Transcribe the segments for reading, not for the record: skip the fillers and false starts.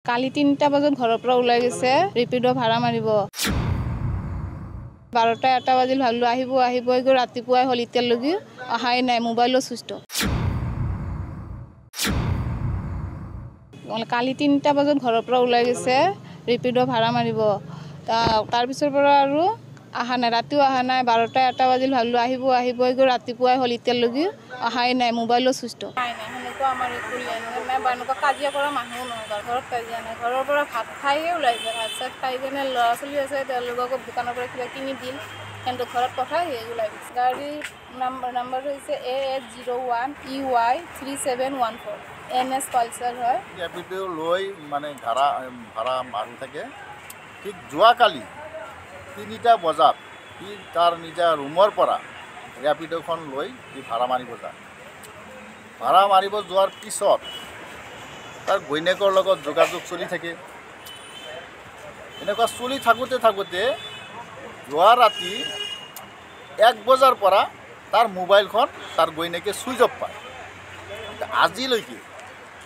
কালি 3টা বজাত ঘৰৰ পৰা ওলাই গৈছে ৰেপিডো ভাড়া মাৰিব 12টা 1টা বাজিল ভাবিলো আহিব গৈ ৰাতিপুৱাই হ'ল এতিয়ালৈকে অহাই নাই মোবাইলো সুস্থ কালি 3টা বজাত ঘৰৰ পৰা ওলাই গৈছে ৰেপিডো ভাড়া মাৰিব তাৰ পিছৰ পৰা আৰু আহা নাই ৰাতিও আহা নাই 12টা 1টা বাজিল ভাবিলো আহিব গৈ ৰাতিপুৱাই হ'ল এতিয়ালৈকে অহাই নাই মোবাইলো সুস্থ নাই সেনেকুৱা আমাৰ একো নাই বানুকা কাজিয়া কৰা মানুহ নহয় ঘৰত কাজিয়া নাই ঘৰৰ পৰা ভাত খাইয়ে ওলাইছে ভাত চাত খাই কেনে ল'ৰা ছোৱালী আছে তেওঁলোকক দোকানৰ পৰা কিবা কিনি দিল কিন্তু ঘৰত পঠাই ওলাই গৈছে গাড়ীৰ নাম্বাৰ হৈছে AS01 EY 3714 NS পালচাৰ হয় ৰেপিডো লৈ মানে ভাড়া মাৰি থাকে ঠিক যোৱাকালি 3টা বজাত সি তাৰ নিজা ৰুমৰ পৰা ৰেপিডোখন লৈ সি ভাড়া মাৰিব যায় ভাড়া মাৰিব যোৱাৰ পিছত তাৰ ঘৈণীয়েকৰ লগত যোগাযোগ চলি থাকে এনেকুৱা চলি থাকোঁতে যোৱা ৰাতি 1 বজাৰ পৰা তাৰ মোবাইলখন তাৰ ঘৈণীয়েকে চুইচ অফ পায়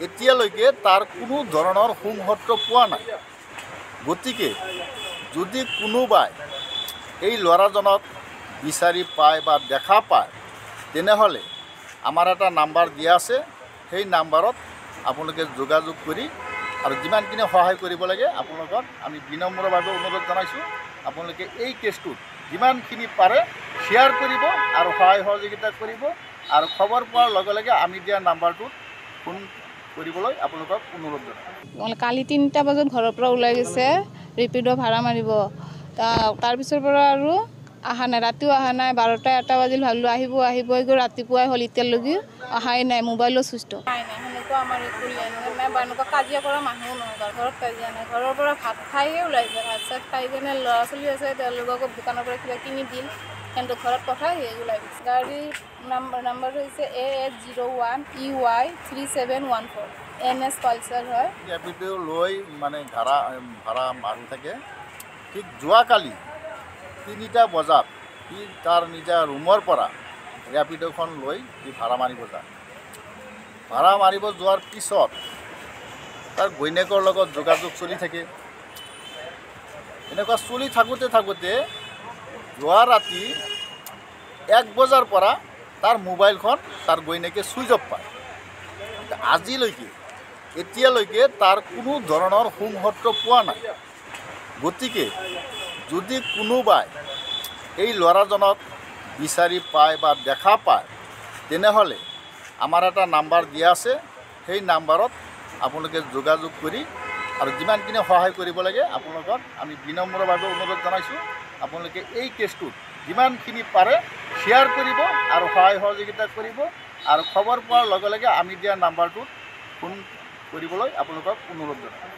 এতিয়ালৈকে তাৰ কোনো ধৰণৰ সংহত পোৱা নাই গতিকে যদি কোনোবাই এই ল'ৰাজনক বিচাৰি পায় বা দেখা পায় তেনেহ'লে আমাৰ এটা নাম্বাৰ দিয়া আছে সেই নাম্বাৰত আপোনালোকে যোগাযোগ কৰি আৰু যিমানখিনি সহায় কৰিব লাগে আপোনালোকক আমি বিনম্ৰভাৱে অনুৰোধ জনাইছোঁ আপোনালোকে এই কেছটোত যিমানখিনি পাৰে শ্বেয়াৰ কৰিব আৰু সহায় সহযোগিতা কৰিব আৰু খবৰ পোৱাৰ লগে লগে আমি দিয়া নাম্বাৰটোত ফোন কৰিবলৈ আপোনালোকক অনুৰোধ জনাইছোঁ কালি 3টা বজাত ঘৰৰ পৰা ওলাই গৈছে ৰেপিডো ভাড়া মাৰিব তাৰ পিছৰ পৰা আৰু আহা নাই ৰাতিও আহা নাই 12টা 1টা বাজিল ভাবিলো আহিব গৈ ৰাতিপুৱাই হ'ল এতিয়ালৈকে অহাই নাই মোবাইলো সুস্থ নাই সেনেকুৱা আমাৰ একো নাই বানুকা কাজিয়া কৰা মানুহ নহয় ঘৰত কাজিয়া নাই ঘৰৰ পৰা ভাত খাইয়ে ওলাইছে ভাত চাত খাই কেনে ল'ৰা ছোৱালী আছে তেওঁলোকক দোকানৰ পৰা কিবা কিনি দিল কিন্তু ঘৰত পঠাই ওলাই গৈছে গাড়ীৰ নাম্বাৰ হৈছে AS01 EY 3714 NS পালচাৰ হয় ৰেপিডো লৈ মানে ভাড়া মাৰি থাকে ঠিক যোৱাকালি 3টা বজাত সি তাৰ নিজা ৰুমৰ পৰা ৰেপিডোখন লৈ সি ভাড়া মাৰিব যায় ভাড়া মাৰিব যোৱাৰ পিছত তাৰ ঘৈণীয়েকৰ লগত যোগাযোগ চলি থাকে এনেকুৱা চলি থাকোঁতে যোৱা ৰাতি 1 বজাৰ পৰা তাৰ মোবাইলখন তাৰ ঘৈণীয়েকে চুইচ অফ পায় এতিয়ালৈকে তাৰ কোনো ধৰণৰ সংহত পোৱা নাই গতিকে যদি কোনোবাই এই ল'ৰাজনক বিচাৰি পায় বা দেখা পায় তেনেহ'লে আমাৰ এটা নাম্বাৰ দিয়া আছে সেই নাম্বাৰত আপোনালোকে যোগাযোগ কৰি আৰু যিমানখিনি সহায় কৰিব লাগে আপোনালোকক আমি বিনম্ৰভাৱে অনুৰোধ জনাইছোঁ আপোনালোকে এই কেছটোত যিমানখিনি পাৰে শ্বেয়াৰ কৰিব আৰু সহায় সহযোগিতা কৰিব আৰু খবৰ পোৱাৰ লগে লগে আমি দিয়া নাম্বাৰটোত ফোন কৰিবলৈ আপোনালোকক অনুৰোধ জনাইছোঁ